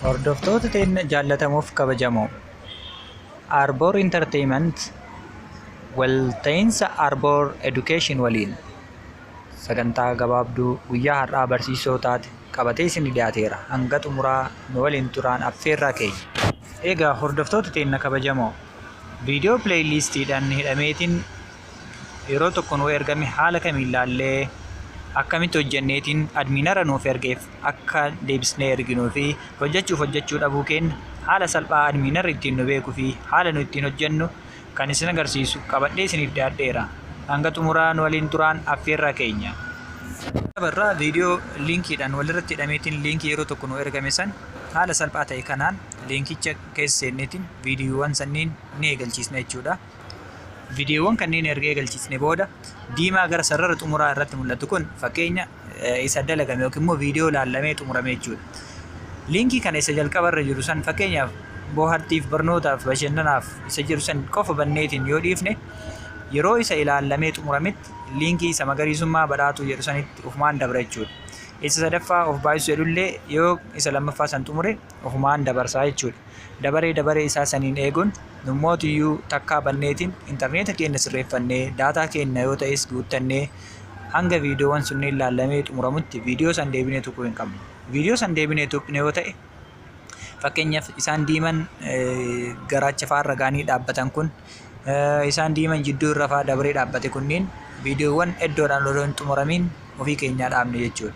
Hordoftoota teenya jaallatamuuf kabajamoo Arboor Entertainment walta'iinsa Arboor Education waliin sagantaa gabaabduu guyyaa har'aa barsiisotaati qabatee isin dhiyaateera. Hanga xumuraa nu waliin turaan affeerraa keenya. Egaa hordoftoota teenya kabajamoo viidiyoo pileeyilistiidhaan hidhameetiin yeroo tokko nu ergame haala kamiin ilaallee akkamitti hojjenneetiin admiinara nuuf ergeef akka deebisnee erginuu fi hojjechuu dhabuu keenya haala salphaa admiinarri ittiin nu beekuu fi haala nu ittiin hojjennu kan isin agarsiisu qabadhee isiniif dhiyaadheera. Hanga xumuraa nu waliin turaan affeerraa keenya. Barraa viidiyoo liinkiidhaan walirratti hidhameetiin liinkii yeroo tokko nu ergame san haala salphaa ta'e kanaan liinkicha keessa seenneetiin viidiyoowwan sanniin ni eegalchiisna jechuudha. Viidiyoowwan kanneen erga eegalchiisne booda diimaa gara sarara xumuraa irratti mul'atu kun fakkeenya isa dalagame yookiin immoo viidiyoo laallamee xumurame jechuudha. Liinkii kana isa jalqaba irra jiru san fakkeenyaaf bohaartiif barnootaaf bashannanaaf isa jiru san qofa banneetiin yoo dhiifne yeroo isa ilaallamee xumurametti liinkii isa magariisummaa badhaatu jedhu sanitti ofumaan dabra jechuudha. Isa sadaffaa of baay'isu jedhullee yoo isa lammaffaa san xumure ofumaan dabarsaa jechuudha. Dabaree isaa saniin eeguun nummootiyyuu takkaa banneetiin intarneeta keenya sirreeffannee daataa keenya yoo ta'es guuttannee hanga viidiyoowwan sunneen ilaallamee xumuramutti viidiyoo san deebinee tuquu hin qabnu. Viidiyoo san deebinee tuqne yoo ta'e fakkeenyaaf isaan diiman garaacha faarra gaanii dhaabbatan kun isaan diiman jidduu irra faa dabaree dhaabbate kunniin viidiyoowwan iddoodhaan odoo hin xumuramiin ofii keenyaa dhaabne jechuudha.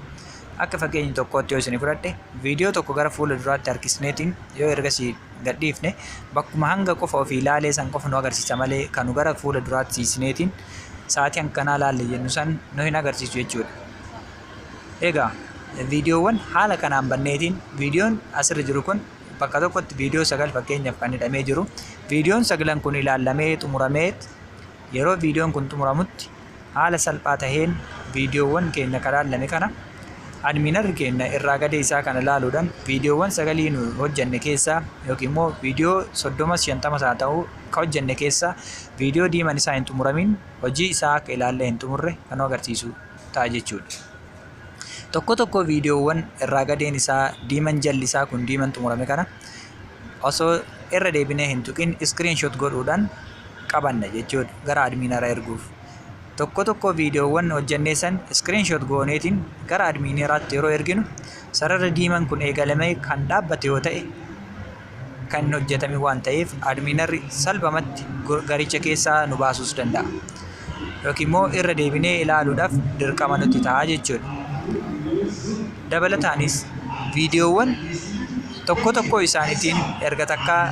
Akka fakkeenya tokkootti yoo isin fudhadhe viidiyoo tokko gara fuula duraatti harkisneetiin yoo ergasii gadhiifne bakkuma hanga qofa ofii ilaalee san qofa nu agarsiisa malee kan nu gara fuula duraatti siisneetiin sa'aatii hankanaa laalle jennu san nu hin agarsiisu jechuudha. Egaa viidiyoowwan haala kanaan banneetiin viidiyoon asirra jiru kun bakka tokkotti viidiyoo 9 fakkeenyaaf kan hidhamee jiru. Viidiyoon 9 kun ilaallamee xumuramee yeroo viidiyoon kun xumuramutti haala salphaa taheen viidiyoowwan keenya kan ilaallame kana admiinarri keenya irraa gadee isaa kana ilaaluudhaan viidiyoowwan 9 nu hojjenne keessaa yookiin immoo viidiyoo 30-50 haa ta'u kan hojjenne keessaa viidiyoo diiman isaa hin xumuramin hojii isaa akka ilaallee hin xumurre kan agarsiisu ta'a jechuudha. Tokko viidiyoowwan irraa gadeen isaa diiman jalli isaa kun diiman xumurame kana osoo irra deebinee hin tuqin iskiriinshoot godhuudhaan qabanna jechuudha gara admiinara erguuf. Tokko viidiyoowwan hojjennee san iskiriinshoot gooneetiin gara admiinaraatti yeroo erginu sarara diiman kun eegalamee kan dhaabbate yoo ta'e kan hojjetame waan ta'eef admiinarri salphamatti garicha keessaa nu baasuus danda'a. Yookiin immoo irra deebinee ilaaluudhaaf dirqama nutti ta'a jechuudha. Dabalataanis viidiyoowwan tokko isaaniitiin erga takkaa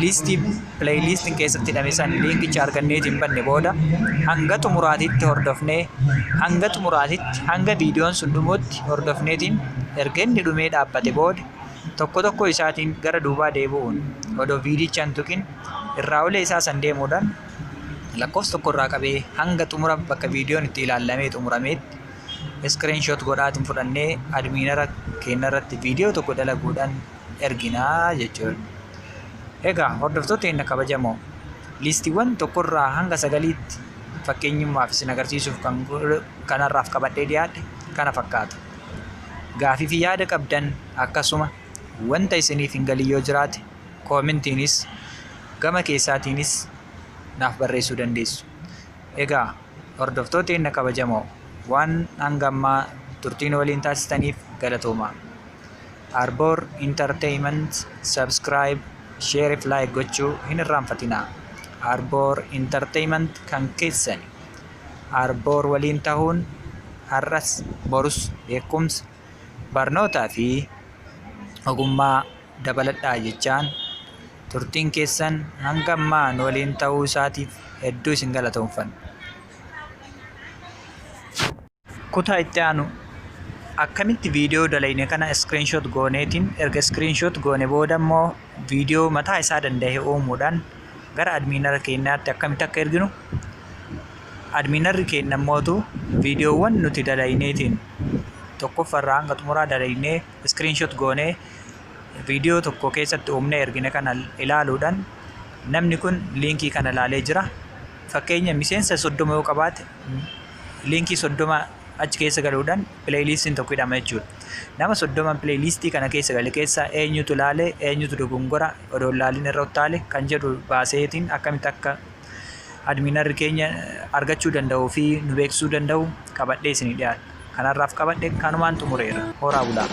liistii pileeylistiin keessatti hidhame san liinkicha arganneetiin banne booda hanga xumuraatitti hordofnee hanga viidiyoon sun dhumuutti hordofneetiin erga inni dhumee dhaabbate booda tokko isaatiin gara duubaa deebi'uun odoo viidicha hin tuqin irraa olee isaa san deemuudhaan lakkoofsa tokko irraa qabee hanga xumura bakka viidiyoon itti ilaallamee xumurameetti iskiriinshoot godhaatiin fudhannee admiinara keenya irratti viidiyoo tokko dalaguudhaan erginaa jechuudha. Egaa hordoftoota keenya kabajamoo liistiiwwan tokkorraa hanga 9tti fakkeenyummaaf isin agarsiisuuf kanarraaf qabadhee dhiyaadhe kana fakkaata. Gaafii fi yaada qabdan akkasuma wanta isiniif hin galin yoo jiraate koomentiinis gama keessaatiinis naaf barreessuu dandeessu. Egaa hordoftoota keenya kabajamoo waan hanga ammaa turtiin waliin taasistaniif galatoomaa. Arboor Entertainment subscribe, share fi like gochuu hin irraanfatinaa. Arboor Entertainment kan keessani. Arboor waliin tahuun har'as borus beekumsa barnootaa fi ogummaa dabaladhaa jechaan turtiin keessan hanga ammaa nu waliin tahuu isaatiif hedduu isin galatoomfanna. Kutaa itti aanu akkamitti viidiyoo dalagne kana iskiriinshoot gooneetiin erga iskiriinshoot goone booda immoo viidiyoo mataa isaa danda'e uumuudhaan gara admiinara keenyaatti akkamitti akka erginu admiinarri keenya immootu viidiyoowwan nuti dalagneetiin tokkoffarraa hanga xumuraa dalagnee iskiriinshoot goonee viidiyoo tokko keessatti uumnee ergine kana ilaaluudhaan namni kun liinkii kana ilaalee jira. Fakkeenya miseensa 30 yoo qabaate liinkii 30 achi keessa galuudhaan pileeylistiin tokko hidhama jechuudha. Nama 30 pileelistii kana keessa gale keessa eenyutu laale eenyutu dogongora odoo laalin irra uttaale kan jedhu baaseetiin akkamitti akka adminarri keenya argachuu danda'uu fi nu beeksisuu danda'u qabadhee isinii dhiyaadha. Kanarraaf qabadhe kanumaan xumureera. Horaa bulaa.